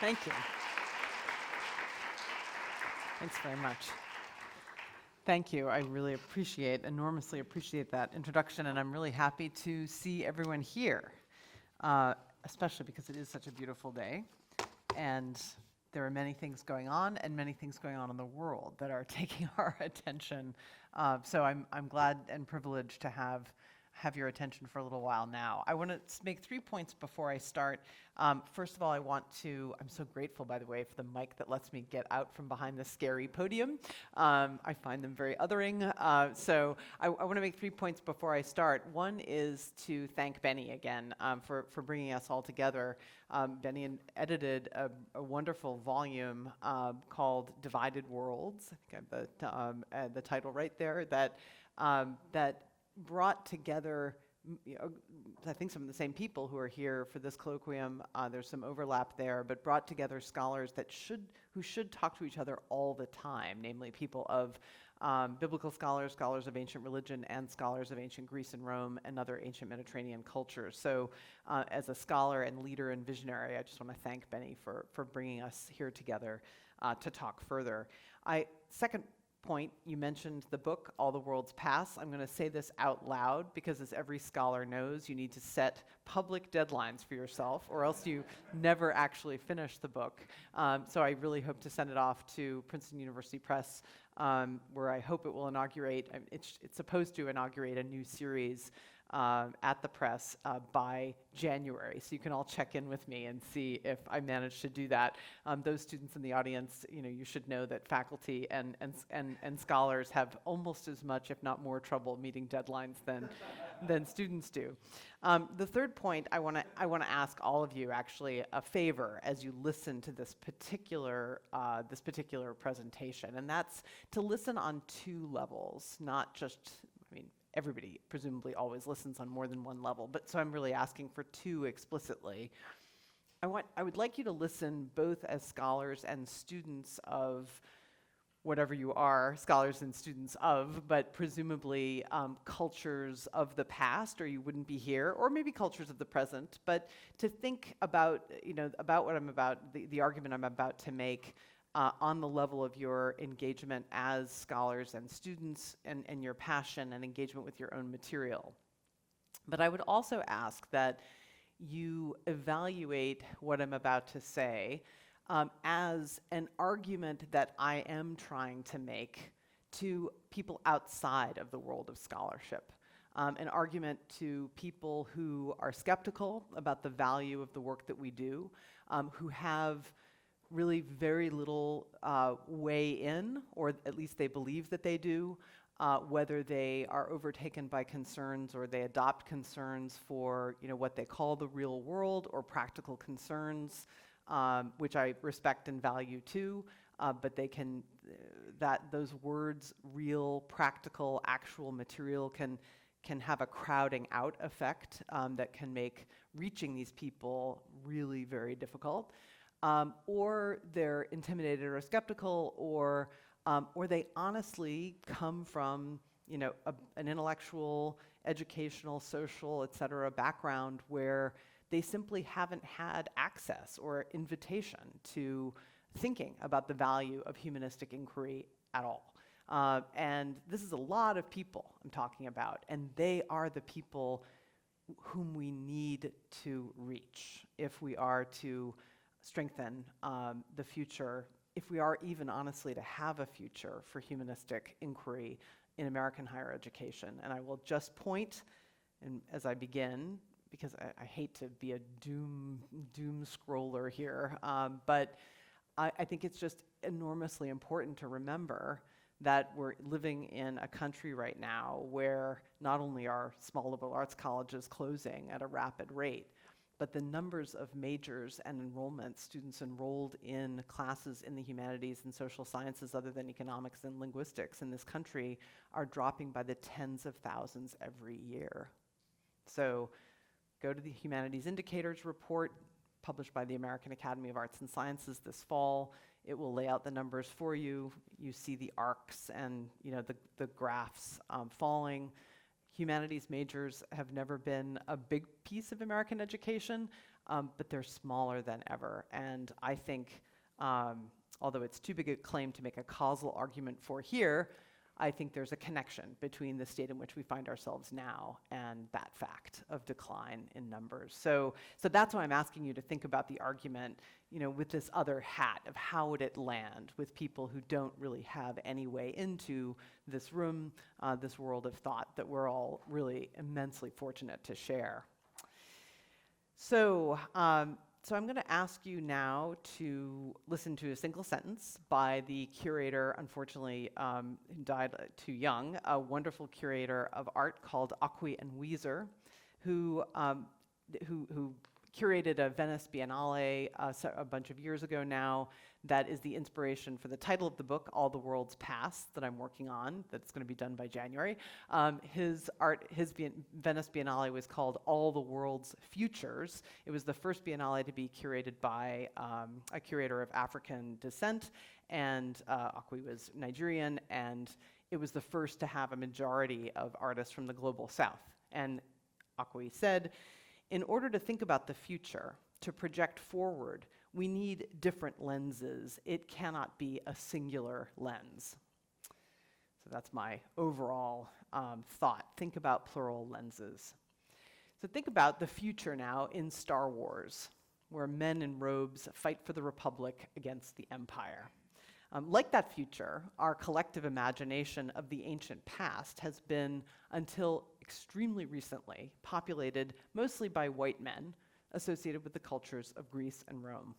Thank you. Thanks very much. Thank you. I really enormously appreciate that introduction, and I'm really happy to see everyone here, especially because it is such a beautiful day, and there are many things going on and many things going on in the world that are taking our attention. So I'm glad and privileged to have your attention for a little while now. I want to make 3 points before I start. First of all, I'm so grateful, by the way, for the mic that lets me get out from behind the scary podium. I find them very othering. So I want to make 3 points before I start. One is to thank Benny again for bringing us all together. Benny edited a wonderful volume called Divided Worlds. I think I have the title right there, that brought together, I think, some of the same people who are here for this colloquium. There's some overlap there, but brought together scholars who should talk to each other all the time, namely people of biblical scholars, scholars of ancient religion, and scholars of ancient Greece and Rome and other ancient Mediterranean cultures. So as a scholar and leader and visionary, I just want to thank Benny for bringing us here together to talk further. Second point, you mentioned the book, All the Worlds Pass. I'm going to say this out loud because, as every scholar knows, you need to set public deadlines for yourself, or else you never actually finish the book. So I really hope to send it off to Princeton University Press, where I hope it will inaugurate, it's supposed to inaugurate a new series at the press by January. So you can all check in with me and see if I managed to do that. Those students in the audience, you should know that faculty and scholars have almost as much, if not more, trouble meeting deadlines than students do. The third point, I want to ask all of you actually a favor as you listen to this particular presentation, and that's to listen on 2 levels, not just, everybody presumably always listens on more than one level, but so I'm really asking for 2 explicitly. I would like you to listen both as scholars and students of whatever you are, scholars and students of, but presumably cultures of the past, or you wouldn't be here, or maybe cultures of the present, but to think about, about what I'm about, the argument I'm about to make, on the level of your engagement as scholars and students, and your passion and engagement with your own material. But I would also ask that you evaluate what I'm about to say as an argument that I am trying to make to people outside of the world of scholarship. An argument to people who are skeptical about the value of the work that we do, who have really very little way in, or at least they believe that they do, whether they are overtaken by concerns or they adopt concerns for what they call the real world, or practical concerns, which I respect and value too, but they can, those words, real, practical, actual material, can have a crowding out effect that can make reaching these people really very difficult. Or they're intimidated or skeptical, or they honestly come from an intellectual, educational, social, etc. background where they simply haven't had access or invitation to thinking about the value of humanistic inquiry at all. And this is a lot of people I'm talking about, and they are the people whom we need to reach if we are to strengthen the future, if we are even honestly to have a future for humanistic inquiry in American higher education. And I will just point, and as I begin, because I hate to be a doom scroller here, but I think it's just enormously important to remember that we're living in a country right now where not only are small liberal arts colleges closing at a rapid rate, but the numbers of majors and enrollments, students enrolled in classes in the humanities and social sciences other than economics and linguistics in this country are dropping by the tens of thousands every year. So go to the Humanities Indicators report published by the American Academy of Arts and Sciences this fall. It will lay out the numbers for you. You see the arcs and the graphs falling. Humanities majors have never been a big piece of American education, but they're smaller than ever. And I think, although it's too big a claim to make a causal argument for here, I think there's a connection between the state in which we find ourselves now and that fact of decline in numbers. So that's why I'm asking you to think about the argument, with this other hat of how would it land with people who don't really have any way into this room, this world of thought that we're all really immensely fortunate to share. So I'm going to ask you now to listen to a single sentence by the curator, unfortunately, who died too young, a wonderful curator of art called Acqui and Wieser, who curated a Venice Biennale a bunch of years ago now. That is the inspiration for the title of the book, All the World's Past, that I'm working on, that's going to be done by January. His Venice Biennale was called All the World's Futures. It was the first Biennale to be curated by a curator of African descent, and Acqui was Nigerian, and it was the first to have a majority of artists from the global south. And Acqui said, in order to think about the future, to project forward, we need different lenses. It cannot be a singular lens. So that's my overall thought. Think about plural lenses. So think about the future now in Star Wars, where men in robes fight for the Republic against the Empire. Like that future, our collective imagination of the ancient past has been, until extremely recently, populated mostly by white men associated with the cultures of Greece and Rome.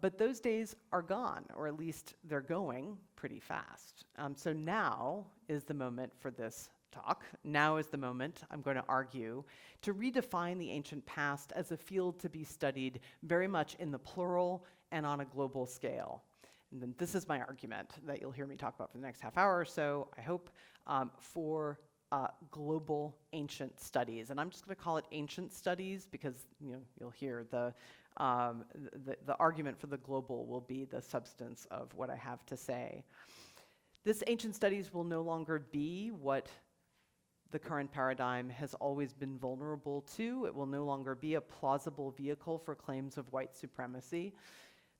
But those days are gone, or at least they're going pretty fast. So now is the moment for this talk. Now is the moment, I'm going to argue, to redefine the ancient past as a field to be studied very much in the plural and on a global scale. And then this is my argument that you'll hear me talk about for the next half hour or so, I hope, for global ancient studies. And I'm just going to call it ancient studies because you'll hear the argument for the global will be the substance of what I have to say. This ancient studies will no longer be what the current paradigm has always been vulnerable to. It will no longer be a plausible vehicle for claims of white supremacy.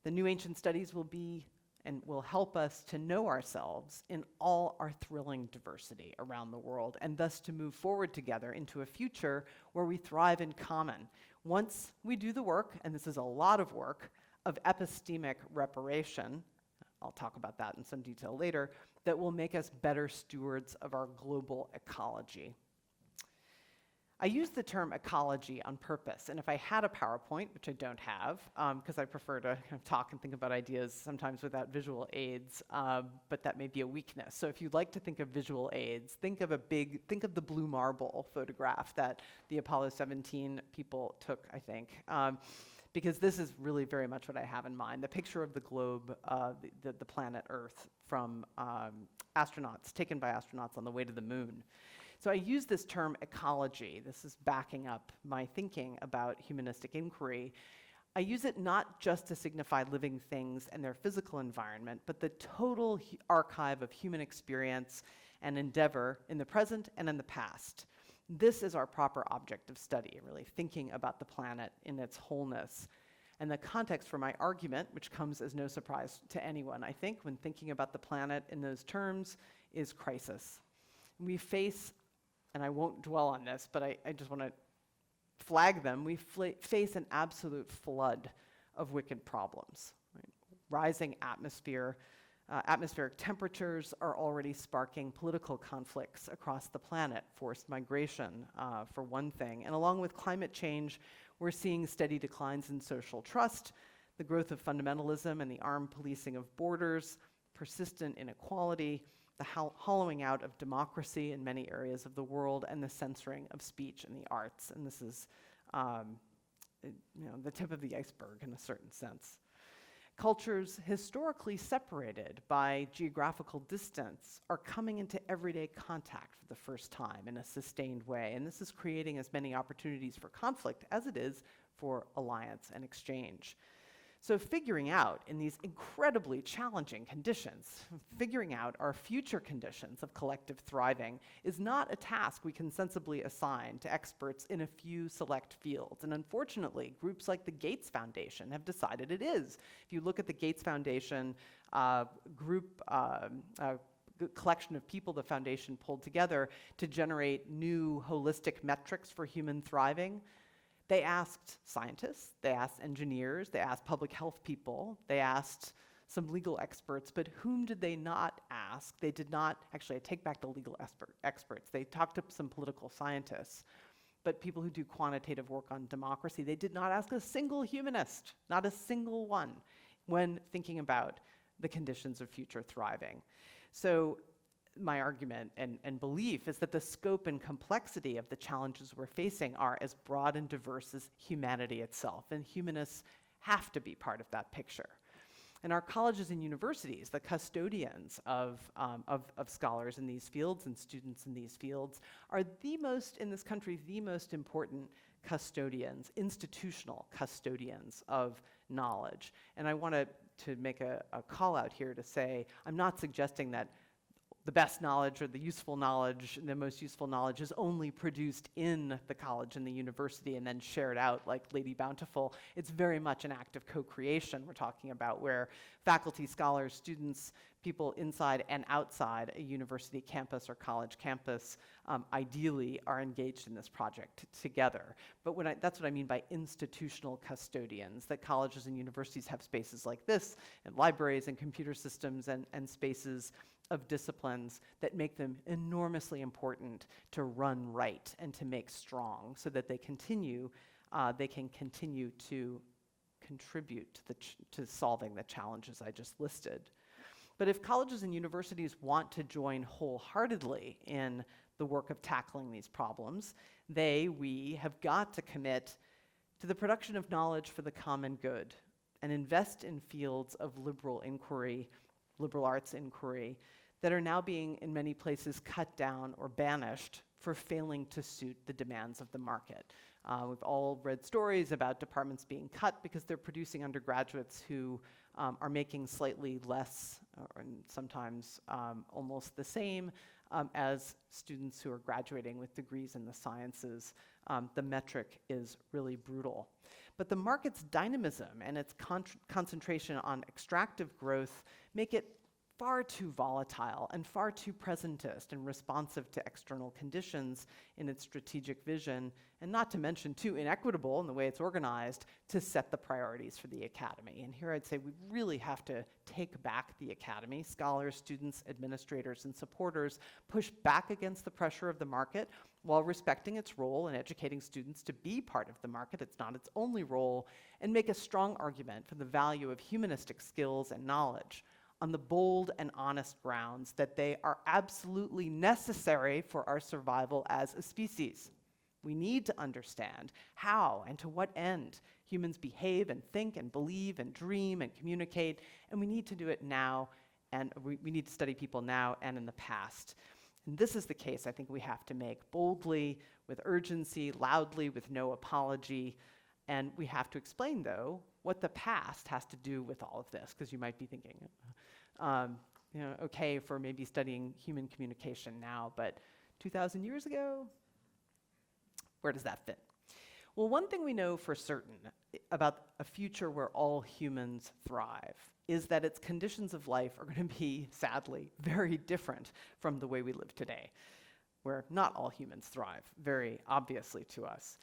The new ancient studies will be and will help us to know ourselves in all our thrilling diversity around the world, and thus to move forward together into a future where we thrive in common. Once we do the work, and this is a lot of work, of epistemic reparation, I'll talk about that in some detail later, that will make us better stewards of our global ecology. I use the term ecology on purpose, and if I had a PowerPoint, which I don't have, because I prefer to kind of talk and think about ideas sometimes without visual aids, but that may be a weakness. So if you'd like to think of visual aids, think of the blue marble photograph that the Apollo 17 people took, I think, because this is really very much what I have in mind. The picture of the globe, the planet Earth, from astronauts, taken by astronauts on the way to the moon. So I use this term ecology. This is backing up my thinking about humanistic inquiry. I use it not just to signify living things and their physical environment, but the total archive of human experience and endeavor in the present and in the past. This is our proper object of study, really thinking about the planet in its wholeness. And the context for my argument, which comes as no surprise to anyone, I think, when thinking about the planet in those terms, is crisis. We face, and I won't dwell on this, but I just want to flag them, we face an absolute flood of wicked problems. Right? Rising atmospheric temperatures are already sparking political conflicts across the planet, forced migration, for one thing. And along with climate change, we're seeing steady declines in social trust, the growth of fundamentalism and the armed policing of borders, persistent inequality, the hollowing out of democracy in many areas of the world, and the censoring of speech and the arts. And this is the tip of the iceberg in a certain sense. Cultures historically separated by geographical distance are coming into everyday contact for the first time in a sustained way, and this is creating as many opportunities for conflict as it is for alliance and exchange. So figuring out, in these incredibly challenging conditions, figuring out our future conditions of collective thriving is not a task we can sensibly assign to experts in a few select fields. And unfortunately, groups like the Gates Foundation have decided it is. If you look at the Gates Foundation collection of people the foundation pulled together to generate new holistic metrics for human thriving, they asked scientists, they asked engineers, they asked public health people, they asked some legal experts, but whom did they not ask? They did not, actually I take back the legal experts, they talked to some political scientists, but people who do quantitative work on democracy, they did not ask a single humanist, not a single one, when thinking about the conditions of future thriving. So my argument and belief is that the scope and complexity of the challenges we're facing are as broad and diverse as humanity itself, and humanists have to be part of that picture. And our colleges and universities, the custodians of scholars in these fields and students in these fields, are the most, in this country, the most important custodians, institutional custodians of knowledge. And I want to make a call out here to say, I'm not suggesting that the best knowledge or the useful knowledge, the most useful knowledge is only produced in the college and the university and then shared out like Lady Bountiful. It's very much an act of co-creation we're talking about, where faculty, scholars, students, people inside and outside a university campus or college campus ideally are engaged in this project together. But that's what I mean by institutional custodians, that colleges and universities have spaces like this, and libraries and computer systems and spaces of disciplines that make them enormously important to run right and to make strong, so that they can continue to contribute to solving the challenges I just listed. But if colleges and universities want to join wholeheartedly in the work of tackling these problems, we have got to commit to the production of knowledge for the common good and invest in fields of liberal inquiry, liberal arts inquiry, that are now being, in many places, cut down or banished for failing to suit the demands of the market. We've all read stories about departments being cut because they're producing undergraduates who are making slightly less, or sometimes almost the same, as students who are graduating with degrees in the sciences. The metric is really brutal. But the market's dynamism and its concentration on extractive growth make it far too volatile and far too presentist and responsive to external conditions in its strategic vision, and not to mention too inequitable in the way it's organized to set the priorities for the academy. And here I'd say we really have to take back the academy. Scholars, students, administrators, and supporters push back against the pressure of the market while respecting its role in educating students to be part of the market. It's not its only role, and make a strong argument for the value of humanistic skills and knowledge on the bold and honest grounds that they are absolutely necessary for our survival as a species. We need to understand how and to what end humans behave and think and believe and dream and communicate, and we need to do it now, and we need to study people now and in the past. And this is the case I think we have to make boldly, with urgency, loudly, with no apology. And we have to explain, though, what the past has to do with all of this, because you might be thinking, okay, for maybe studying human communication now, but 2,000 years ago, where does that fit? Well, one thing we know for certain about a future where all humans thrive is that its conditions of life are going to be, sadly, very different from the way we live today, where not all humans thrive, very obviously to us.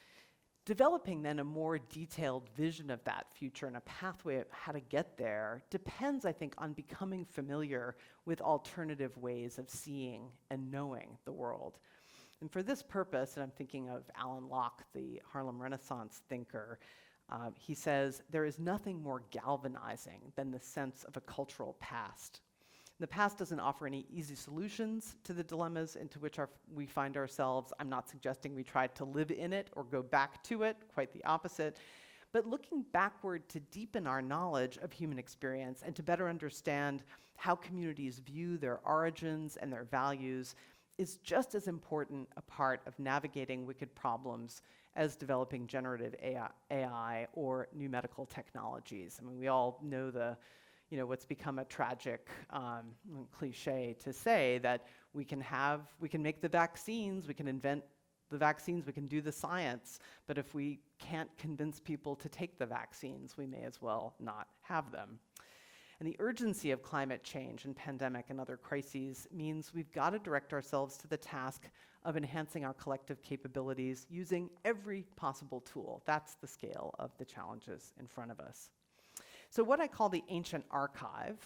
Developing then a more detailed vision of that future and a pathway of how to get there depends, I think, on becoming familiar with alternative ways of seeing and knowing the world. And for this purpose, and I'm thinking of Alan Locke, the Harlem Renaissance thinker, he says, there is nothing more galvanizing than the sense of a cultural past. The past doesn't offer any easy solutions to the dilemmas into which we find ourselves. I'm not suggesting we try to live in it or go back to it, quite the opposite. But looking backward to deepen our knowledge of human experience and to better understand how communities view their origins and their values is just as important a part of navigating wicked problems as developing generative AI or new medical technologies. I mean, we all know what's become a tragic cliche to say that we can make the vaccines, we can invent the vaccines, we can do the science, but if we can't convince people to take the vaccines, we may as well not have them. And the urgency of climate change and pandemic and other crises means we've got to direct ourselves to the task of enhancing our collective capabilities using every possible tool. That's the scale of the challenges in front of us. So what I call the ancient archive,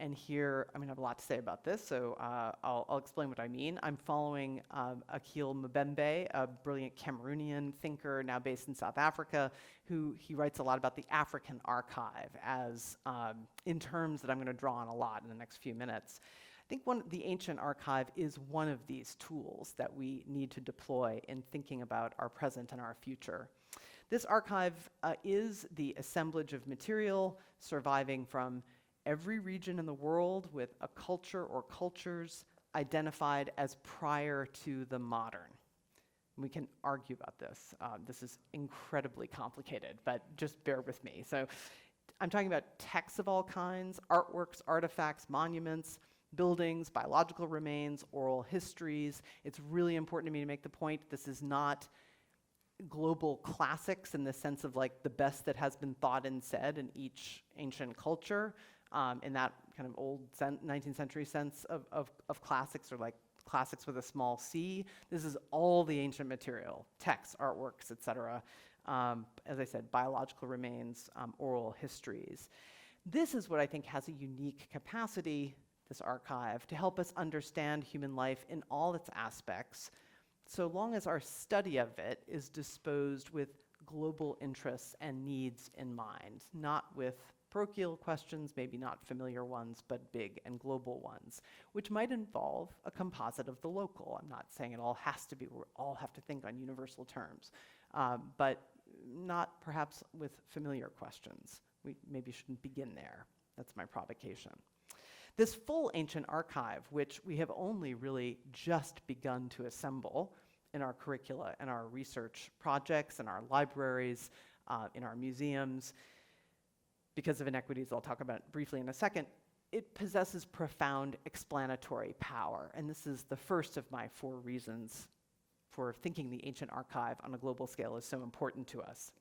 and here I'm going to have a lot to say about this, so I'll explain what I mean. I'm following Akil Mbembe, a brilliant Cameroonian thinker now based in South Africa, he writes a lot about the African archive as in terms that I'm going to draw on a lot in the next few minutes. I think the ancient archive is one of these tools that we need to deploy in thinking about our present and our future. This archive is the assemblage of material surviving from every region in the world with a culture or cultures identified as prior to the modern. We can argue about this. This is incredibly complicated, but just bear with me. So I'm talking about texts of all kinds, artworks, artifacts, monuments, buildings, biological remains, oral histories. It's really important to me to make the point this is not global classics in the sense of like the best that has been thought and said in each ancient culture, in that kind of old 19th century sense of classics, or like classics with a small c. This is all the ancient material, texts, artworks, etc. As I said, biological remains, oral histories. This is what I think has a unique capacity, this archive, to help us understand human life in all its aspects, so long as our study of it is disposed with global interests and needs in mind, not with parochial questions, maybe not familiar ones, but big and global ones, which might involve a composite of the local. I'm not saying it all has to be, we all have to think on universal terms, but not perhaps with familiar questions. We maybe shouldn't begin there. That's my provocation. This full ancient archive, which we have only really just begun to assemble in our curricula and our research projects, in our libraries, in our museums, because of inequities I'll talk about briefly in a second, it possesses profound explanatory power. And this is the first of my 4 reasons for thinking the ancient archive on a global scale is so important to us.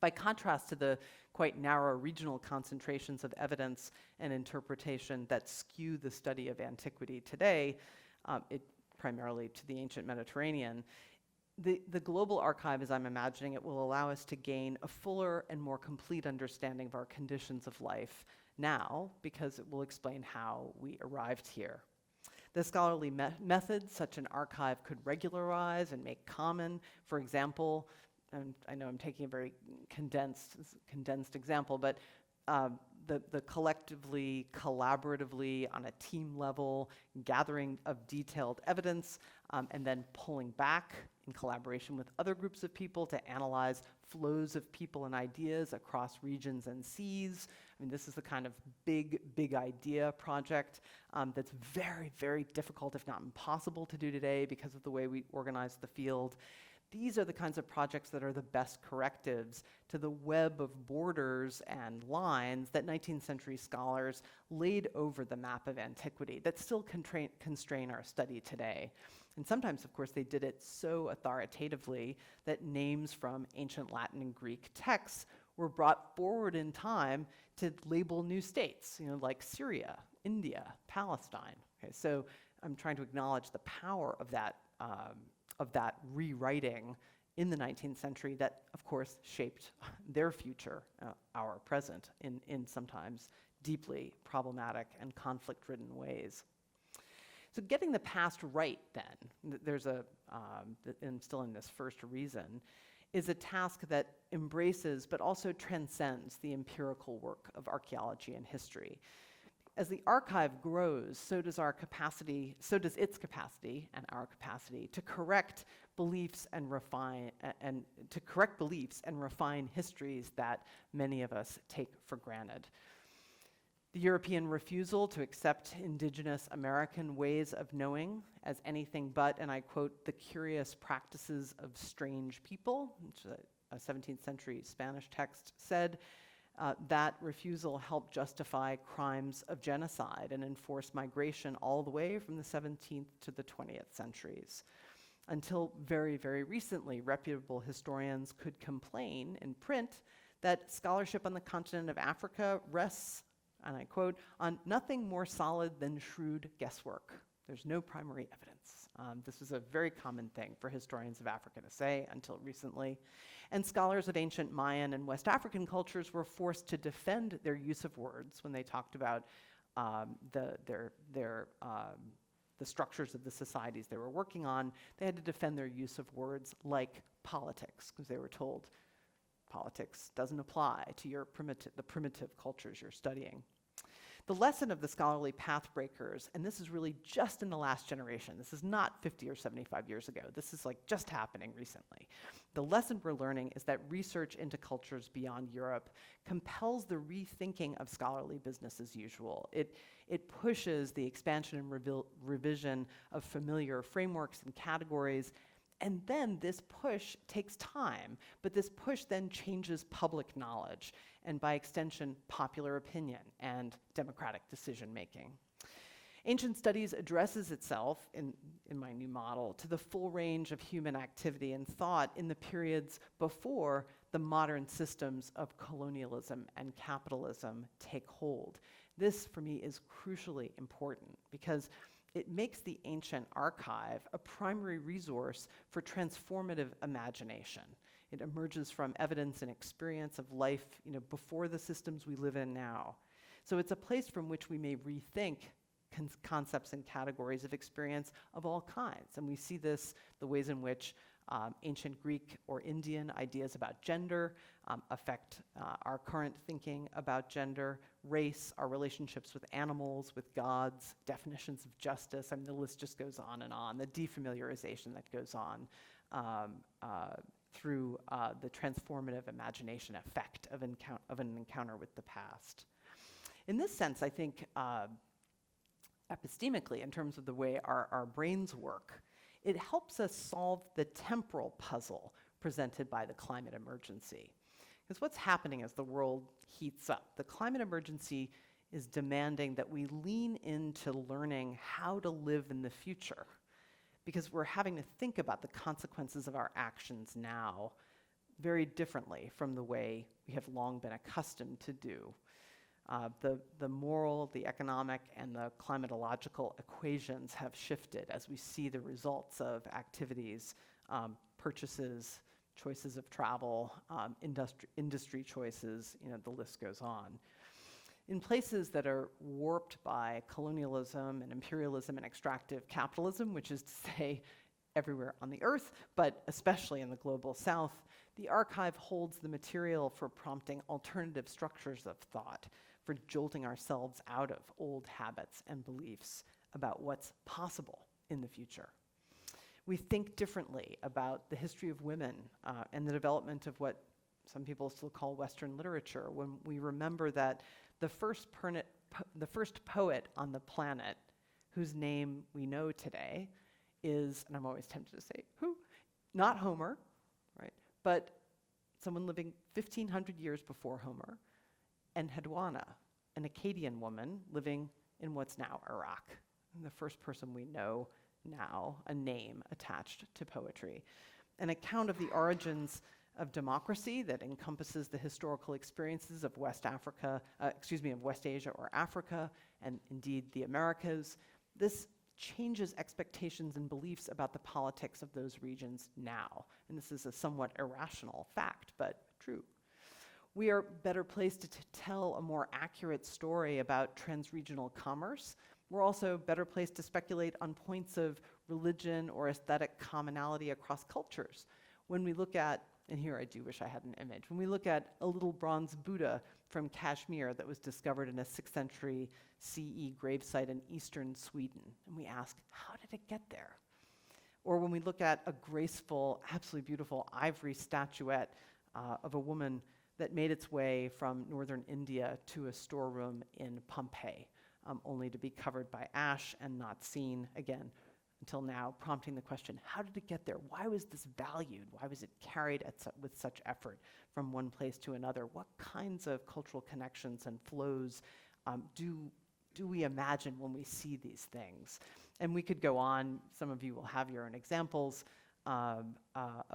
By contrast to the quite narrow regional concentrations of evidence and interpretation that skew the study of antiquity today, primarily to the ancient Mediterranean, the global archive, as I'm imagining it, will allow us to gain a fuller and more complete understanding of our conditions of life now, because it will explain how we arrived here. The scholarly methods such an archive could regularize and make common, for example, and I know I'm taking a very condensed example, but the collectively, collaboratively, on a team level, gathering of detailed evidence, and then pulling back in collaboration with other groups of people to analyze flows of people and ideas across regions and seas. I mean, this is the kind of big idea project that's very, very difficult, if not impossible, to do today because of the way we organize the field. These are the kinds of projects that are the best correctives to the web of borders and lines that 19th century scholars laid over the map of antiquity that still constrain our study today. And sometimes, of course, they did it so authoritatively that names from ancient Latin and Greek texts were brought forward in time to label new states, like Syria, India, Palestine. Okay, so I'm trying to acknowledge the power of that rewriting in the 19th century that, of course, shaped their future, our present, in sometimes deeply problematic and conflict-ridden ways. So getting the past right, then, and still in this first reason, is a task that embraces but also transcends the empirical work of archaeology and history. As the archive grows, so does its capacity and our capacity to correct beliefs and refine histories that many of us take for granted. The European refusal to accept indigenous American ways of knowing as anything but, and I quote, the curious practices of strange people, which a 17th century Spanish text said, that refusal helped justify crimes of genocide and enforce migration all the way from the 17th to the 20th centuries. Until very, very recently, reputable historians could complain in print that scholarship on the continent of Africa rests, and I quote, on nothing more solid than shrewd guesswork. There's no primary evidence. This was a very common thing for historians of Africa to say until recently. And scholars of ancient Mayan and West African cultures were forced to defend their use of words when they talked about the structures of the societies they were working on. They had to defend their use of words like politics, because they were told politics doesn't apply to the primitive cultures you're studying. The lesson of the scholarly path breakers, and this is really just in the last generation, this is not 50 or 75 years ago, this is like just happening recently. The lesson we're learning is that research into cultures beyond Europe compels the rethinking of scholarly business as usual. It pushes the expansion and revision of familiar frameworks and categories. And then this push takes time, but this push then changes public knowledge, and by extension, popular opinion and democratic decision-making. Ancient Studies addresses itself, in my new model, to the full range of human activity and thought in the periods before the modern systems of colonialism and capitalism take hold. This, for me, is crucially important because it makes the ancient archive a primary resource for transformative imagination. It emerges from evidence and experience of life, before the systems we live in now. So it's a place from which we may rethink concepts and categories of experience of all kinds. And we see this, the ways in which ancient Greek or Indian ideas about gender affect our current thinking about gender, race, our relationships with animals, with gods, definitions of justice. I mean, the list just goes on and on. The defamiliarization that goes on through the transformative imagination effect of an encounter with the past. In this sense, I think epistemically, in terms of the way our brains work, it helps us solve the temporal puzzle presented by the climate emergency. Because what's happening as the world heats up? The climate emergency is demanding that we lean into learning how to live in the future, because we're having to think about the consequences of our actions now very differently from the way we have long been accustomed to do. The moral, the economic, and the climatological equations have shifted as we see the results of activities, purchases, choices of travel, industry choices, the list goes on. In places that are warped by colonialism and imperialism and extractive capitalism, which is to say everywhere on the earth, but especially in the global south, the archive holds the material for prompting alternative structures of thought, for jolting ourselves out of old habits and beliefs about what's possible in the future. We think differently about the history of women and the development of what some people still call Western literature, when we remember that the first poet on the planet whose name we know today is, and I'm always tempted to say who, not Homer, right, but someone living 1,500 years before Homer, and Hedwana, an Akkadian woman living in what's now Iraq. And the first person we know now, a name attached to poetry. An account of the origins of democracy that encompasses the historical experiences of West Asia or Africa, and indeed the Americas. This changes expectations and beliefs about the politics of those regions now. And this is a somewhat irrational fact, but true. We are better placed to tell a more accurate story about transregional commerce. We're also better placed to speculate on points of religion or aesthetic commonality across cultures. When we look at, and here I do wish I had an image, when we look at a little bronze Buddha from Kashmir that was discovered in a 6th century CE gravesite in eastern Sweden, and we ask, how did it get there? Or when we look at a graceful, absolutely beautiful ivory statuette of a woman that made its way from northern India to a storeroom in Pompeii, only to be covered by ash and not seen again until now, prompting the question, how did it get there? Why was this valued? Why was it carried with such effort from one place to another? What kinds of cultural connections and flows do we imagine when we see these things? And we could go on. Some of you will have your own examples of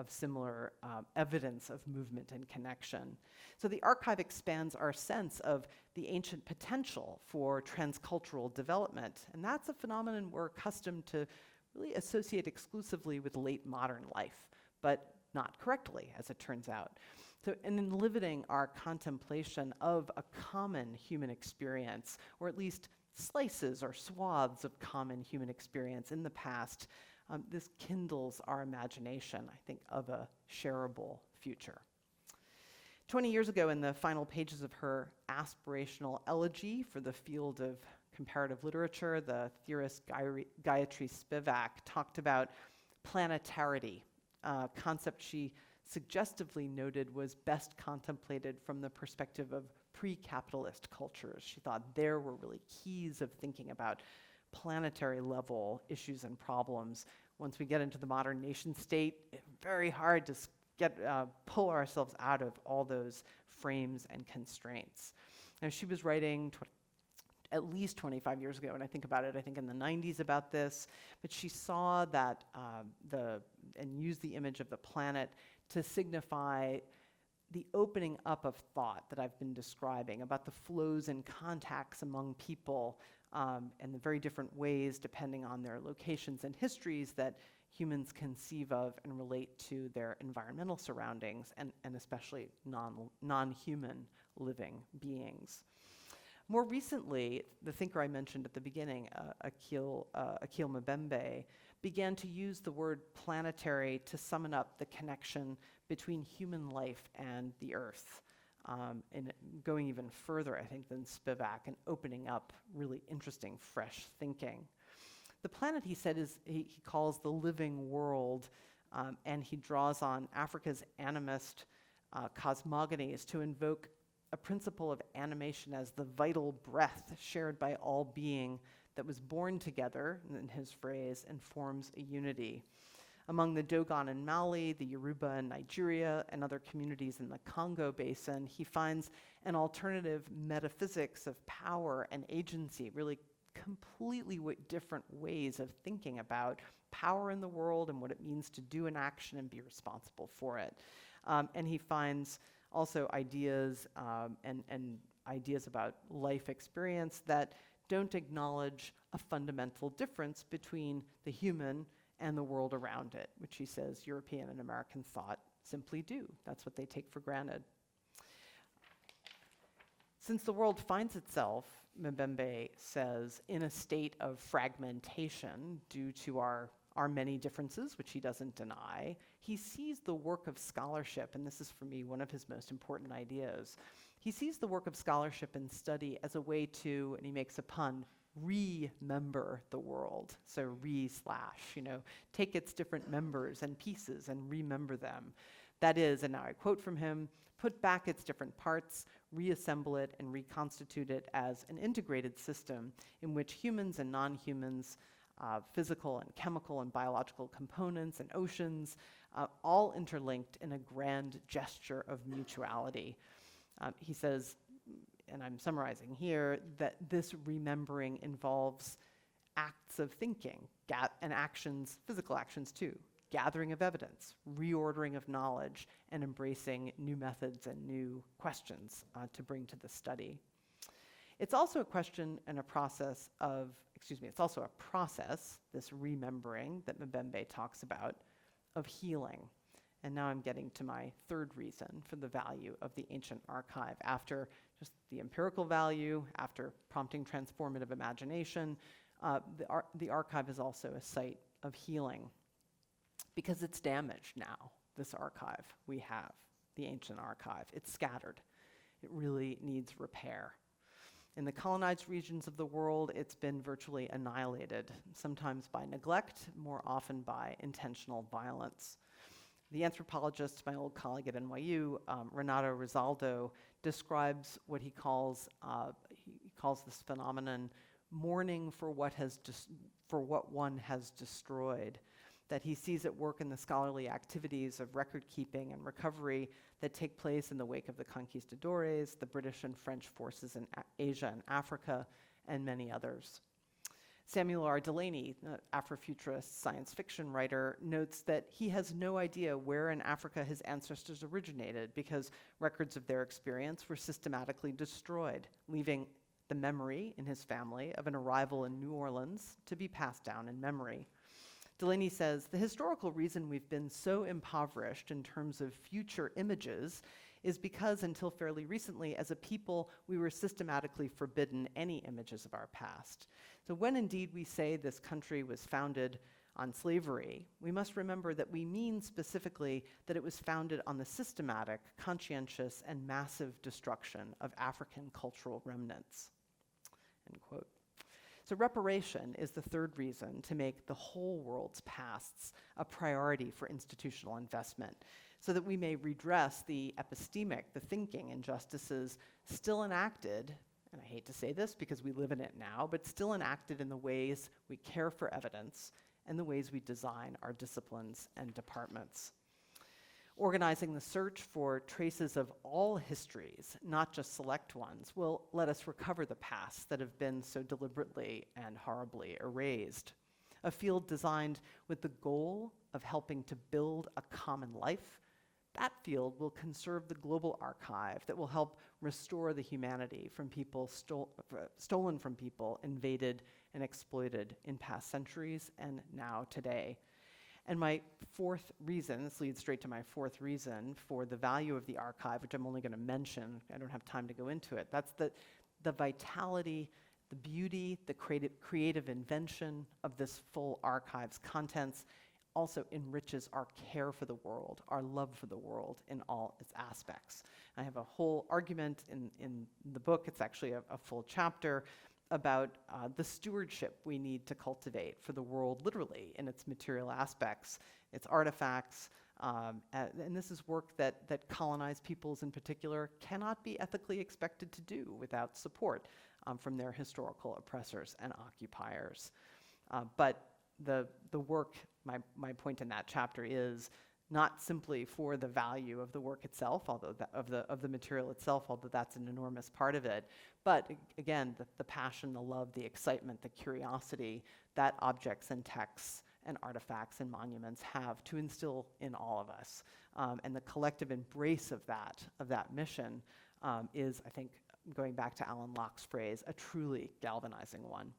similar evidence of movement and connection. So the archive expands our sense of the ancient potential for transcultural development, and that's a phenomenon we're accustomed to really associate exclusively with late modern life, but not correctly, as it turns out. So, and in limiting our contemplation of a common human experience, or at least slices or swaths of common human experience in the past, this kindles our imagination, I think, of a shareable future. 20 years ago, in the final pages of her aspirational elegy for the field of comparative literature, the theorist Gayatri Spivak talked about planetarity, a concept she suggestively noted was best contemplated from the perspective of pre-capitalist cultures. She thought there were really keys of thinking about planetary level issues and problems. Once we get into the modern nation state, it's very hard to pull ourselves out of all those frames and constraints. Now, she was writing at least 25 years ago, and I think about it, I think in the 90s about this, but she saw that and used the image of the planet to signify the opening up of thought that I've been describing about the flows and contacts among people and the very different ways, depending on their locations and histories, that humans conceive of and relate to their environmental surroundings and especially non-human living beings. More recently, the thinker I mentioned at the beginning, Akhil Mbembe, began to use the word planetary to summon up the connection between human life and the Earth, and going even further, I think, than Spivak, and opening up really interesting, fresh thinking. The planet, he said, he calls the living world, and he draws on Africa's animist cosmogonies to invoke a principle of animation as the vital breath shared by all being that was born together, in his phrase, and forms a unity. Among the Dogon in Mali, the Yoruba in Nigeria, and other communities in the Congo Basin, he finds an alternative metaphysics of power and agency, really completely different ways of thinking about power in the world and what it means to do an action and be responsible for it. And he finds also ideas and ideas about life experience that don't acknowledge a fundamental difference between the human and the world around it, which he says European and American thought simply do. That's what they take for granted. Since the world finds itself, Mbembe says, in a state of fragmentation due to our many differences, which he doesn't deny, he sees the work of scholarship, and this is for me one of his most important ideas. He sees the work of scholarship and study as a way to, and he makes a pun, remember the world. So take its different members and pieces and remember them. That is, and now I quote from him, put back its different parts, reassemble it, and reconstitute it as an integrated system in which humans and non-humans, physical and chemical and biological components and oceans, all interlinked in a grand gesture of mutuality. He says, and I'm summarizing here, that this remembering involves acts of thinking and actions, physical actions too, gathering of evidence, reordering of knowledge, and embracing new methods and new questions to bring to the study. It's also a question and a process of, it's also a process, this remembering that Mbembe talks about, of healing. And now I'm getting to my third reason for the value of the ancient archive. After just the empirical value, after prompting transformative imagination, the archive is also a site of healing. Because it's damaged now, this archive we have, the ancient archive. It's scattered. It really needs repair. In the colonized regions of the world, it's been virtually annihilated, sometimes by neglect, more often by intentional violence. The anthropologist, my old colleague at NYU, Renato Rizaldo, describes what he calls this phenomenon mourning for what one has destroyed, that he sees at work in the scholarly activities of record keeping and recovery that take place in the wake of the conquistadores, the British and French forces in Asia and Africa, and many others. Samuel R. Delany, Afrofuturist science fiction writer, notes that he has no idea where in Africa his ancestors originated because records of their experience were systematically destroyed, leaving the memory in his family of an arrival in New Orleans to be passed down in memory. Delany says, the historical reason we've been so impoverished in terms of future images is because until fairly recently, as a people, we were systematically forbidden any images of our past. So when indeed we say this country was founded on slavery, we must remember that we mean specifically that it was founded on the systematic, conscientious, and massive destruction of African cultural remnants. End quote. So reparation is the third reason to make the whole world's pasts a priority for institutional investment, so that we may redress the epistemic, the thinking injustices still enacted, and I hate to say this because we live in it now, but still enacted in the ways we care for evidence and the ways we design our disciplines and departments. Organizing the search for traces of all histories, not just select ones, will let us recover the pasts that have been so deliberately and horribly erased. A field designed with the goal of helping to build a common life, that field will conserve the global archive that will help restore the humanity from people stolen from people, invaded and exploited in past centuries and now today. And my fourth reason, this leads straight to my fourth reason for the value of the archive, which I'm only going to mention, I don't have time to go into it. That's the vitality, the beauty, the creative invention of this full archive's contents also enriches our care for the world, our love for the world in all its aspects. I have a whole argument in the book, it's actually a full chapter, about the stewardship we need to cultivate for the world, literally, in its material aspects, its artifacts, and this is work that colonized peoples in particular cannot be ethically expected to do without support from their historical oppressors and occupiers. But the work, my point in that chapter is not simply for the value of the work itself, although of the material itself, although that's an enormous part of it, but again, the passion, the love, the excitement, the curiosity that objects and texts and artifacts and monuments have to instill in all of us. And the collective embrace of that mission is, I think, going back to Alan Locke's phrase, a truly galvanizing one.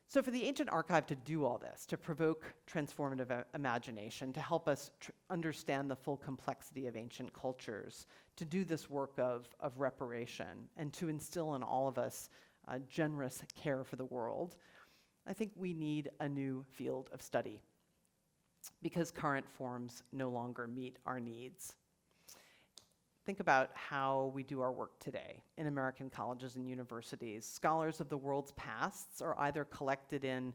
So for the ancient archive to do all this, to provoke transformative imagination, to help us understand the full complexity of ancient cultures, to do this work of reparation, and to instill in all of us a generous care for the world, I think we need a new field of study because current forms no longer meet our needs. Think about how we do our work today in American colleges and universities. Scholars of the world's pasts are either collected in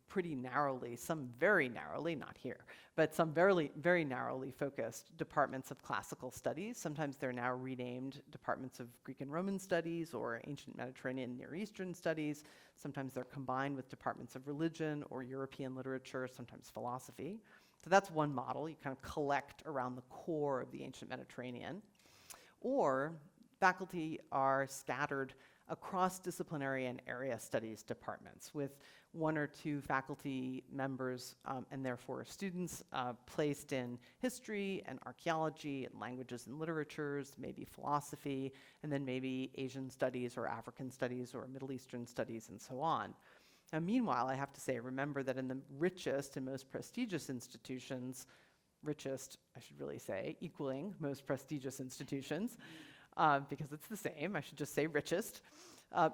pretty narrowly, some very narrowly, not here, but some very, very narrowly focused departments of classical studies. Sometimes they're now renamed departments of Greek and Roman studies or ancient Mediterranean Near Eastern studies. Sometimes they're combined with departments of religion or European literature, sometimes philosophy. So that's one model. You kind of collect around the core of the ancient Mediterranean. Or faculty are scattered across disciplinary and area studies departments with one or two faculty members and therefore students placed in history and archaeology and languages and literatures, maybe philosophy, and then maybe Asian studies or African studies or Middle Eastern studies and so on. Now, meanwhile, I have to say, remember that in the richest and most prestigious institutions, richest, I should really say, equaling most prestigious institutions, because it's the same, I should just say richest,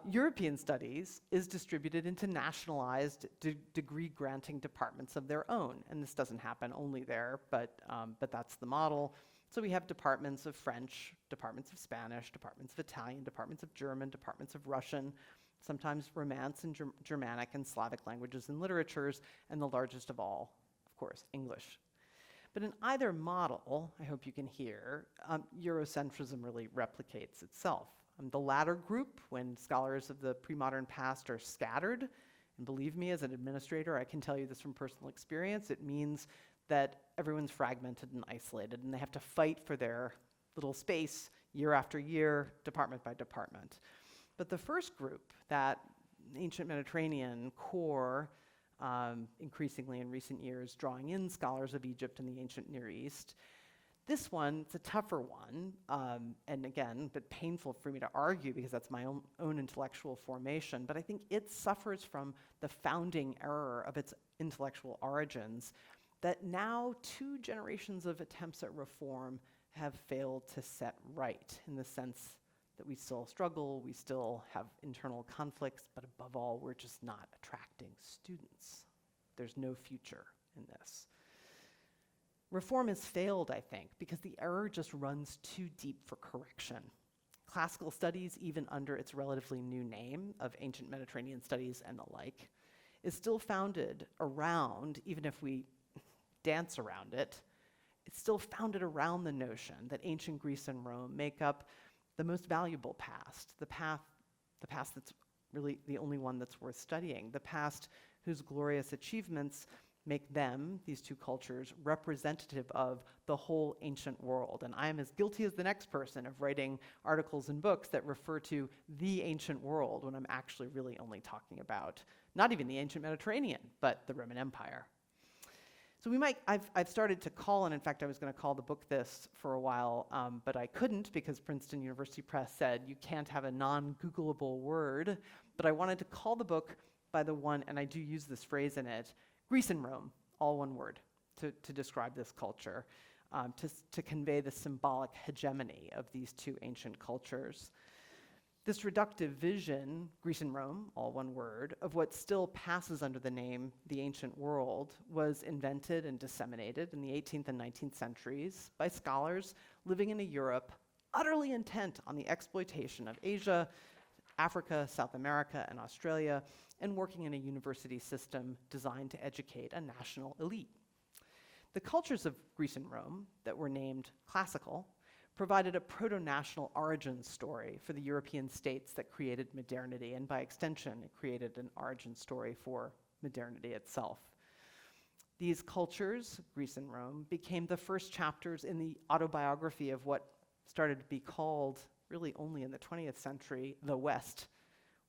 European studies is distributed into nationalized degree-granting departments of their own. And this doesn't happen only there, but that's the model. So we have departments of French, departments of Spanish, departments of Italian, departments of German, departments of Russian, sometimes Romance and Germanic and Slavic languages and literatures, and the largest of all, of course, English. But in either model, I hope you can hear, Eurocentrism really replicates itself. The latter group, when scholars of the pre-modern past are scattered, and believe me, as an administrator, I can tell you this from personal experience, it means that everyone's fragmented and isolated, and they have to fight for their little space year after year, department by department. But the first group, that ancient Mediterranean core, increasingly in recent years drawing in scholars of Egypt and the ancient Near East, this one, it's a tougher one, and again, a bit painful for me to argue because that's my own intellectual formation, but I think it suffers from the founding error of its intellectual origins that now 2 generations of attempts at reform have failed to set right, in the sense that we still struggle, we still have internal conflicts, but above all, we're just not attracting students. There's no future in this. Reform has failed, I think, because the error just runs too deep for correction. Classical studies, even under its relatively new name of ancient Mediterranean studies and the like, is still founded around, even if we dance around it, it's still founded around the notion that ancient Greece and Rome make up the most valuable past, the past that's really the only one that's worth studying, the past whose glorious achievements make them, these 2 cultures, representative of the whole ancient world. And I am as guilty as the next person of writing articles and books that refer to the ancient world when I'm actually really only talking about not even the ancient Mediterranean, but the Roman Empire. So I've started to call, and in fact I was going to call the book this for a while, but I couldn't because Princeton University Press said you can't have a non-Googleable word, but I wanted to call the book by the one, and I do use this phrase in it, Greece and Rome, all one word, to describe this culture, to convey the symbolic hegemony of these 2 ancient cultures. This reductive vision, Greece and Rome, all one word, of what still passes under the name the ancient world was invented and disseminated in the 18th and 19th centuries by scholars living in a Europe utterly intent on the exploitation of Asia, Africa, South America, and Australia, and working in a university system designed to educate a national elite. The cultures of Greece and Rome that were named classical provided a proto-national origin story for the European states that created modernity, and by extension, it created an origin story for modernity itself. These cultures, Greece and Rome, became the first chapters in the autobiography of what started to be called, really only in the 20th century, the West,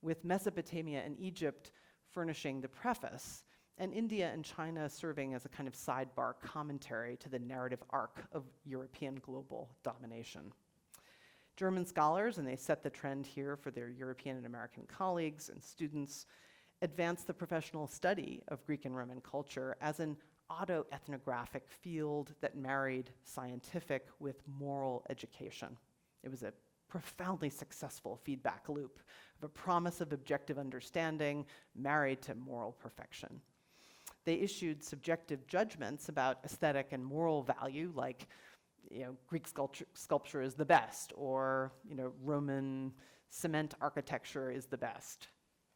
with Mesopotamia and Egypt furnishing the preface, and India and China serving as a kind of sidebar commentary to the narrative arc of European global domination. German scholars, and they set the trend here for their European and American colleagues and students, advanced the professional study of Greek and Roman culture as an autoethnographic field that married scientific with moral education. It was a profoundly successful feedback loop of a promise of objective understanding married to moral perfection. They issued subjective judgments about aesthetic and moral value, like, Greek sculpture is the best, or, Roman cement architecture is the best,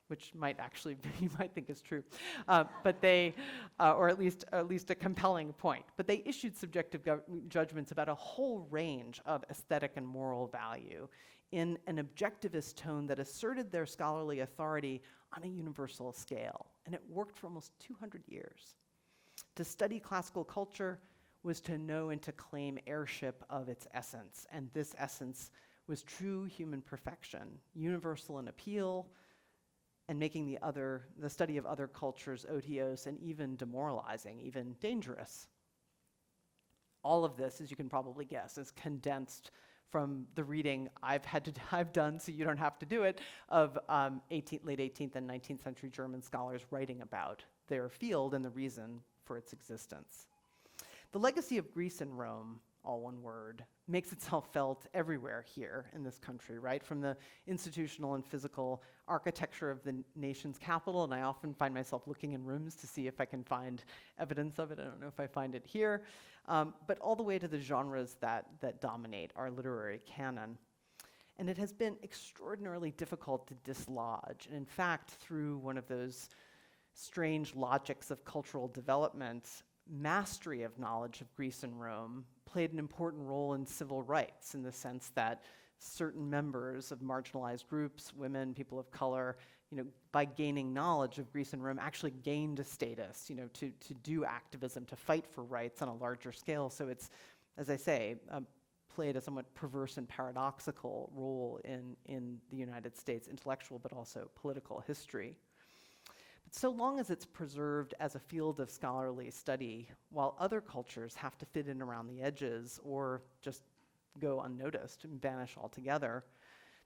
which might actually you might think is true, but they, or at least a compelling point. But they issued subjective judgments about a whole range of aesthetic and moral value in an objectivist tone that asserted their scholarly authority on a universal scale, and it worked for almost 200 years. To study classical culture was to know and to claim heirship of its essence, and this essence was true human perfection, universal in appeal, and making the study of other cultures odious and even demoralizing, even dangerous. All of this, as you can probably guess, is condensed from the reading I've done, so you don't have to do it, of late 18th and 19th century German scholars writing about their field and the reason for its existence. The legacy of Greece and Rome, all one word, makes itself felt everywhere here in this country, right? From the institutional and physical architecture of the nation's capital, and I often find myself looking in rooms to see if I can find evidence of it. I don't know if I find it here, but all the way to the genres that dominate our literary canon. And it has been extraordinarily difficult to dislodge. And in fact, through one of those strange logics of cultural development, mastery of knowledge of Greece and Rome played an important role in civil rights, in the sense that certain members of marginalized groups, women, people of color, by gaining knowledge of Greece and Rome, actually gained a status, to do activism, to fight for rights on a larger scale. So it's, as I say, played a somewhat perverse and paradoxical role in the United States intellectual but also political history. But so long as it's preserved as a field of scholarly study, while other cultures have to fit in around the edges or just go unnoticed and vanish altogether,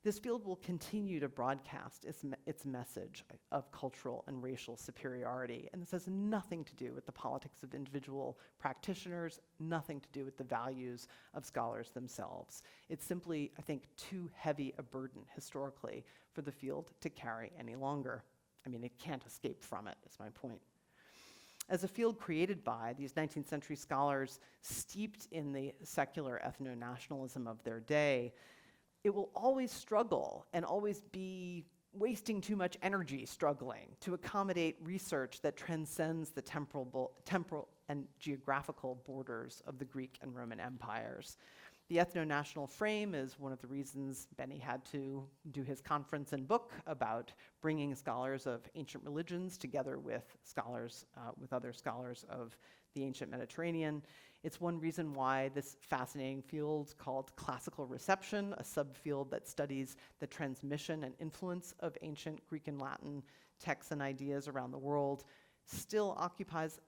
this field will continue to broadcast its message of cultural and racial superiority. And this has nothing to do with the politics of individual practitioners, nothing to do with the values of scholars themselves. It's simply, I think, too heavy a burden historically for the field to carry any longer. I mean, it can't escape from it, is my point. As a field created by these 19th century scholars steeped in the secular ethno-nationalism of their day, it will always struggle and always be wasting too much energy struggling to accommodate research that transcends the temporal and geographical borders of the Greek and Roman empires. The ethno-national frame is one of the reasons Benny had to do his conference and book about bringing scholars of ancient religions together with scholars, with other scholars of the ancient Mediterranean. It's one reason why this fascinating field called classical reception, a subfield that studies the transmission and influence of ancient Greek and Latin texts and ideas around the world, still occupies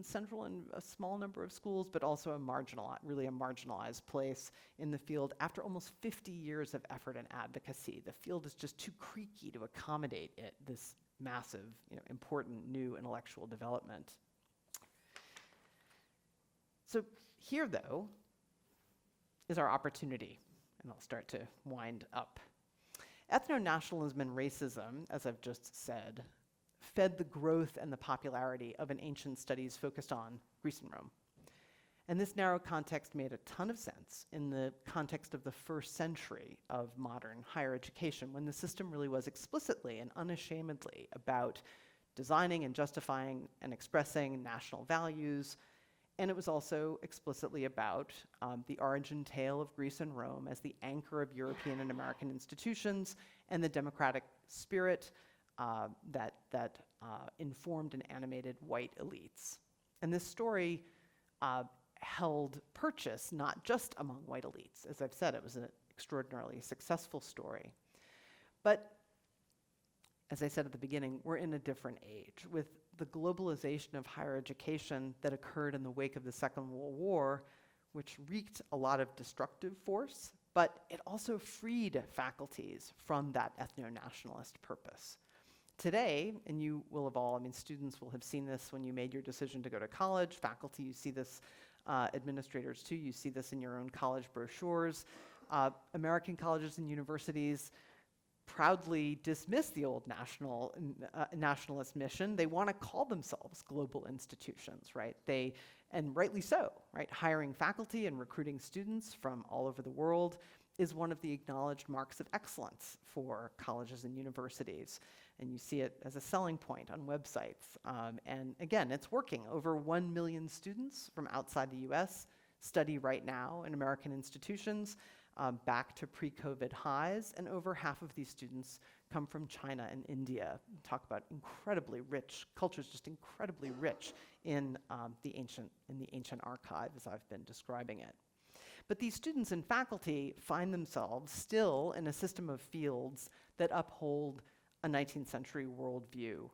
central in a small number of schools, but also a marginalized place in the field. After almost 50 years of effort and advocacy, the field is just too creaky to accommodate it, this massive, important new intellectual development. So here, though, is our opportunity, and I'll start to wind up. Ethno-nationalism and racism, as I've just said, fed the growth and the popularity of an ancient studies focused on Greece and Rome. And this narrow context made a ton of sense in the context of the first century of modern higher education, when the system really was explicitly and unashamedly about designing and justifying and expressing national values. And it was also explicitly about the origin tale of Greece and Rome as the anchor of European and American institutions and the democratic spirit that informed and animated white elites. And this story held purchase not just among white elites. As I've said, it was an extraordinarily successful story. But as I said at the beginning, we're in a different age. With the globalization of higher education that occurred in the wake of the Second World War, which wreaked a lot of destructive force, but it also freed faculties from that ethno-nationalist purpose. Today, and you will have all, students will have seen this when you made your decision to go to college, faculty, you see this, administrators too, you see this in your own college brochures. American colleges and universities proudly dismiss the old nationalist mission. They want to call themselves global institutions, right? And rightly so, right? Hiring faculty and recruiting students from all over the world is one of the acknowledged marks of excellence for colleges and universities. And you see it as a selling point on websites. And again, it's working. Over 1 million students from outside the US study right now in American institutions, back to pre-COVID highs, and over half of these students come from China and India. Talk about incredibly rich, culture's just incredibly rich in the ancient archive, as I've been describing it. But these students and faculty find themselves still in a system of fields that uphold a 19th century worldview.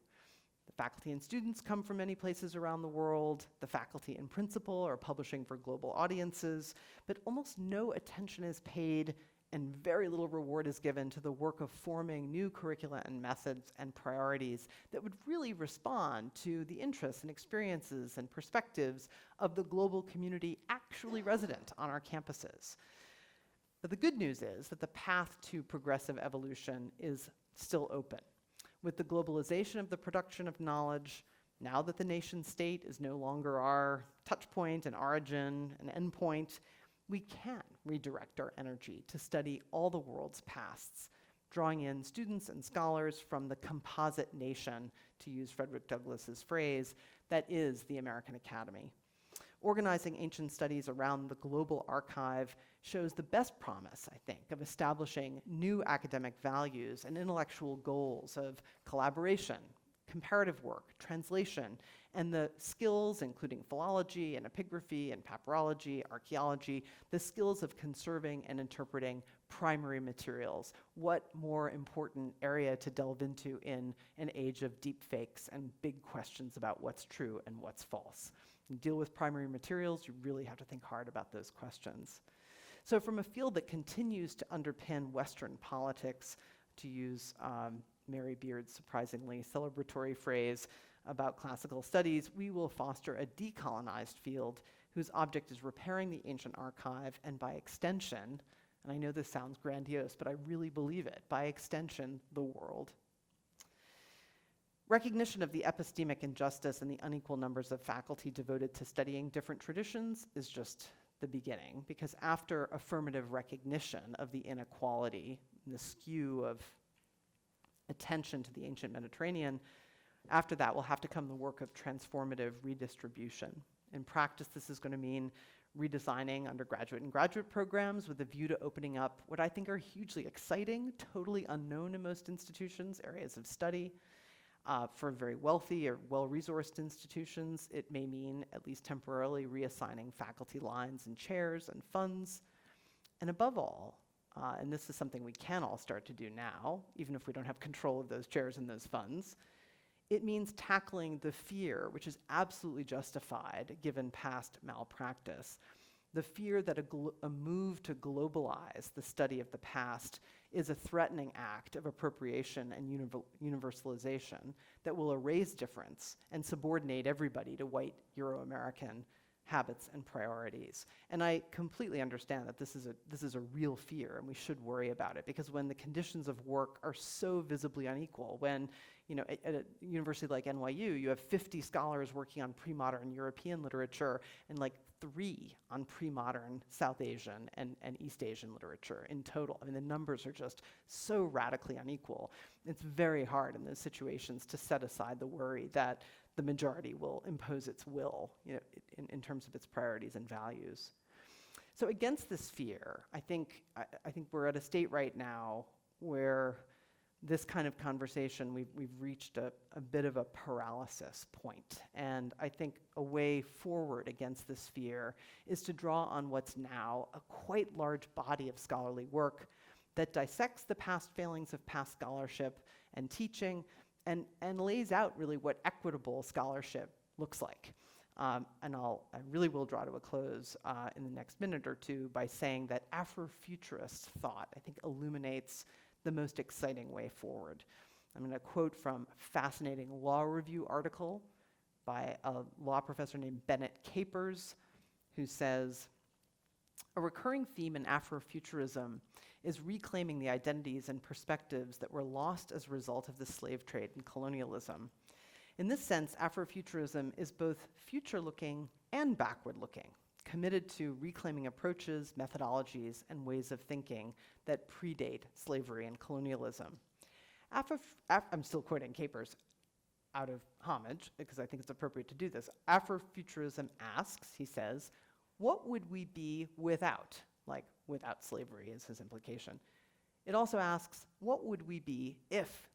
The faculty and students come from many places around the world. The faculty in principle are publishing for global audiences, but almost no attention is paid and very little reward is given to the work of forming new curricula and methods and priorities that would really respond to the interests and experiences and perspectives of the global community actually resident on our campuses. But the good news is that the path to progressive evolution is still open. With the globalization of the production of knowledge, now that the nation state is no longer our touch point and origin and endpoint, we can redirect our energy to study all the world's pasts drawing in students and scholars from the composite nation, to use Frederick Douglass's phrase, that is the American Academy. Organizing ancient studies around the global archive shows the best promise, I think, of establishing new academic values and intellectual goals of collaboration, comparative work, translation, and the skills, including philology and epigraphy and papyrology, archaeology, the skills of conserving and interpreting primary materials. What more important area to delve into in an age of deep fakes and big questions about what's true and what's false? You deal with primary materials, you really have to think hard about those questions. So from a field that continues to underpin Western politics, to use Mary Beard's surprisingly celebratory phrase about classical studies, we will foster a decolonized field whose object is repairing the ancient archive, and by extension, and I know this sounds grandiose, but I really believe it, by extension, the world. Recognition of the epistemic injustice and the unequal numbers of faculty devoted to studying different traditions is just the beginning, because after affirmative recognition of the inequality, the skew of attention to the ancient Mediterranean, after that will have to come the work of transformative redistribution. In practice, this is going to mean redesigning undergraduate and graduate programs with a view to opening up what I think are hugely exciting, totally unknown in most institutions, areas of study. For very wealthy or well-resourced institutions, it may mean, at least temporarily, reassigning faculty lines and chairs and funds. And above all, and this is something we can all start to do now, even if we don't have control of those chairs and those funds, it means tackling the fear, which is absolutely justified given past malpractice, the fear that a move to globalize the study of the past is a threatening act of appropriation and universalization that will erase difference and subordinate everybody to white Euro-American habits and priorities. And I completely understand that this is a real fear, and we should worry about it, because when the conditions of work are so visibly unequal, when at a university like NYU, you have 50 scholars working on pre-modern European literature and like 3 on pre-modern South Asian and East Asian literature in total. I mean, the numbers are just so radically unequal. It's very hard in those situations to set aside the worry that the majority will impose its will, in terms of its priorities and values. So against this fear, I think we're at a state right now where this kind of conversation, we've reached a bit of a paralysis point. And I think a way forward against this fear is to draw on what's now a quite large body of scholarly work that dissects the past failings of past scholarship and teaching, and lays out really what equitable scholarship looks like. And I really will draw to a close in the next minute or two by saying that Afrofuturist thought, I think, illuminates the most exciting way forward. I'm going to quote from a fascinating law review article by a law professor named Bennett Capers, who says, "A recurring theme in Afrofuturism is reclaiming the identities and perspectives that were lost as a result of the slave trade and colonialism. In this sense, Afrofuturism is both future-looking and backward-looking, committed to reclaiming approaches, methodologies, and ways of thinking that predate slavery and colonialism." I'm still quoting Capers out of homage, because I think it's appropriate to do this. Afrofuturism asks, he says, what would we be without? Like, without slavery is his implication. It also asks, what would we be if?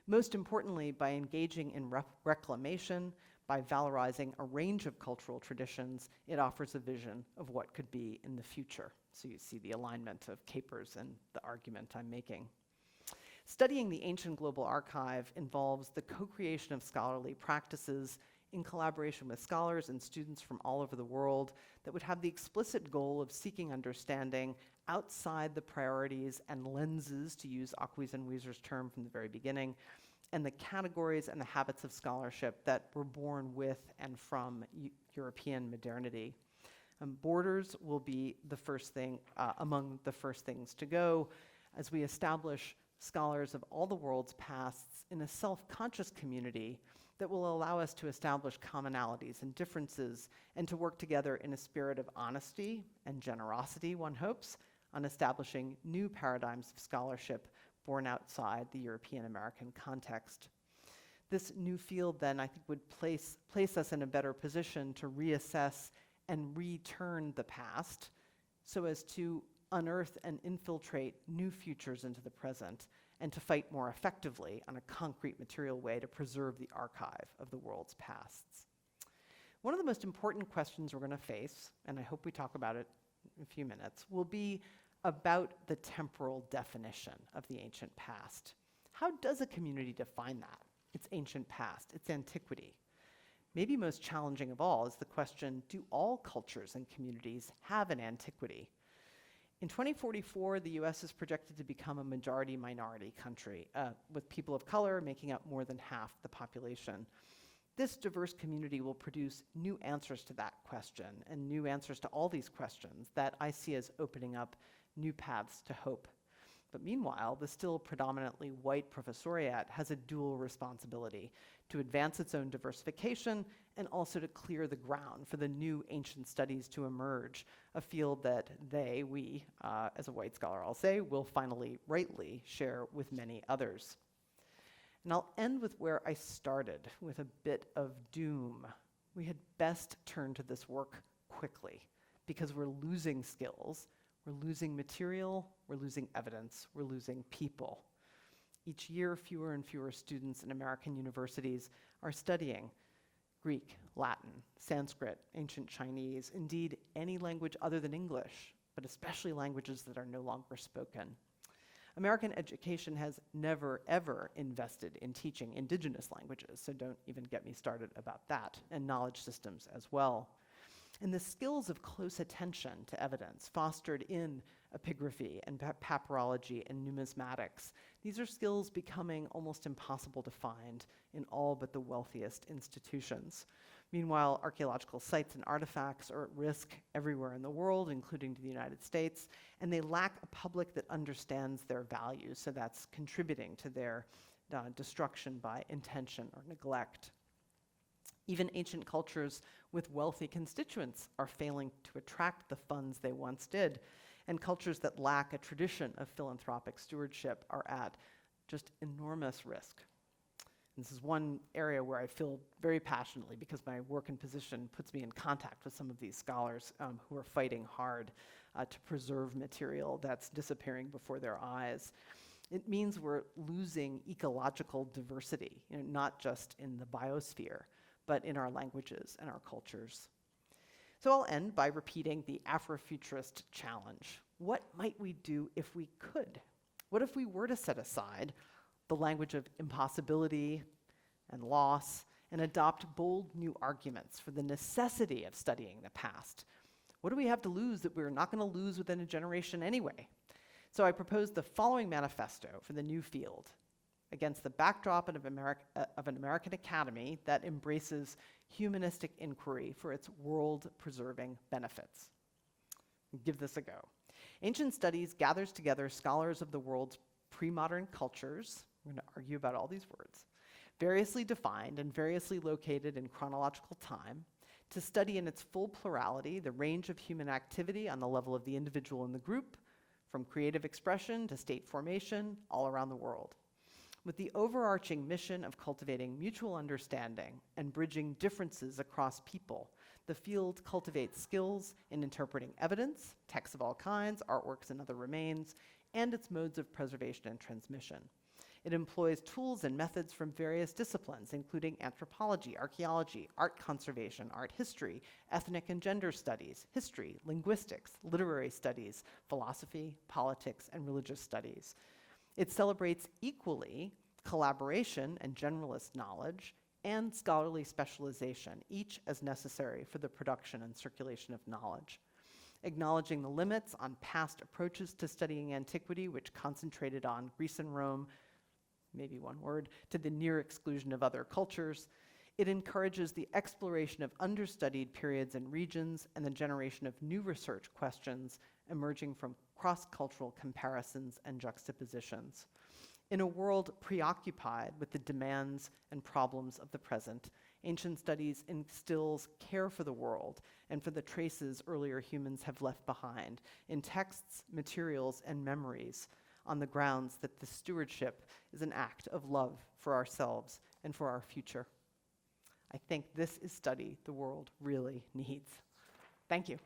Most importantly, by engaging in reclamation, by valorizing a range of cultural traditions, it offers a vision of what could be in the future. So you see the alignment of Capers and the argument I'm making. Studying the ancient global archive involves the co-creation of scholarly practices in collaboration with scholars and students from all over the world that would have the explicit goal of seeking understanding outside the priorities and lenses, to use Acquis and Wieser's term from the very beginning, and the categories and the habits of scholarship that were born with and from European modernity. Borders will be the first thing, among the first things to go, as we establish scholars of all the world's pasts in a self-conscious community that will allow us to establish commonalities and differences and to work together in a spirit of honesty and generosity, one hopes, on establishing new paradigms of scholarship born outside the European-American context. This new field then, I think, would place us in a better position to reassess and return the past so as to unearth and infiltrate new futures into the present and to fight more effectively on a concrete material way to preserve the archive of the world's pasts. One of the most important questions we're going to face, and I hope we talk about it in a few minutes, will be about the temporal definition of the ancient past. How does a community define that? Its ancient past, its antiquity. Maybe most challenging of all is the question, do all cultures and communities have an antiquity? In 2044, the US is projected to become a majority-minority country, with people of color making up more than half the population. This diverse community will produce new answers to that question and new answers to all these questions that I see as opening up new paths to hope. But meanwhile, the still predominantly white professoriate has a dual responsibility to advance its own diversification and also to clear the ground for the new ancient studies to emerge, a field that we, as a white scholar I'll say, will finally, rightly, share with many others. And I'll end with where I started, with a bit of doom. We had best turn to this work quickly, because we're losing skills, we're losing material, we're losing evidence, we're losing people. Each year, fewer and fewer students in American universities are studying Greek, Latin, Sanskrit, ancient Chinese, indeed any language other than English, but especially languages that are no longer spoken. American education has never, ever invested in teaching indigenous languages, so don't even get me started about that, and knowledge systems as well. And the skills of close attention to evidence fostered in epigraphy and papyrology and numismatics, these are skills becoming almost impossible to find in all but the wealthiest institutions. Meanwhile, archaeological sites and artifacts are at risk everywhere in the world, including to the United States, and they lack a public that understands their values, so that's contributing to their destruction by intention or neglect. Even ancient cultures with wealthy constituents are failing to attract the funds they once did, and cultures that lack a tradition of philanthropic stewardship are at just enormous risk. And this is one area where I feel very passionately, because my work and position puts me in contact with some of these scholars who are fighting hard to preserve material that's disappearing before their eyes. It means we're losing ecological diversity, not just in the biosphere, but in our languages and our cultures. So I'll end by repeating the Afrofuturist challenge. What might we do if we could? What if we were to set aside the language of impossibility and loss and adopt bold new arguments for the necessity of studying the past? What do we have to lose that we're not going to lose within a generation anyway? So I propose the following manifesto for the new field, against the backdrop of an American academy that embraces humanistic inquiry for its world-preserving benefits. Give this a go. Ancient Studies gathers together scholars of the world's premodern cultures, we're going to argue about all these words, variously defined and variously located in chronological time, to study in its full plurality the range of human activity on the level of the individual and the group, from creative expression to state formation, all around the world, with the overarching mission of cultivating mutual understanding and bridging differences across people. The field cultivates skills in interpreting evidence, texts of all kinds, artworks and other remains, and its modes of preservation and transmission. It employs tools and methods from various disciplines, including anthropology, archaeology, art conservation, art history, ethnic and gender studies, history, linguistics, literary studies, philosophy, politics, and religious studies. It celebrates equally collaboration and generalist knowledge and scholarly specialization, each as necessary for the production and circulation of knowledge. Acknowledging the limits on past approaches to studying antiquity, which concentrated on Greece and Rome, maybe one word, to the near exclusion of other cultures, it encourages the exploration of understudied periods and regions and the generation of new research questions emerging from cross-cultural comparisons and juxtapositions. In a world preoccupied with the demands and problems of the present, Ancient Studies instills care for the world and for the traces earlier humans have left behind in texts, materials, and memories on the grounds that the stewardship is an act of love for ourselves and for our future. I think this is study the world really needs. Thank you.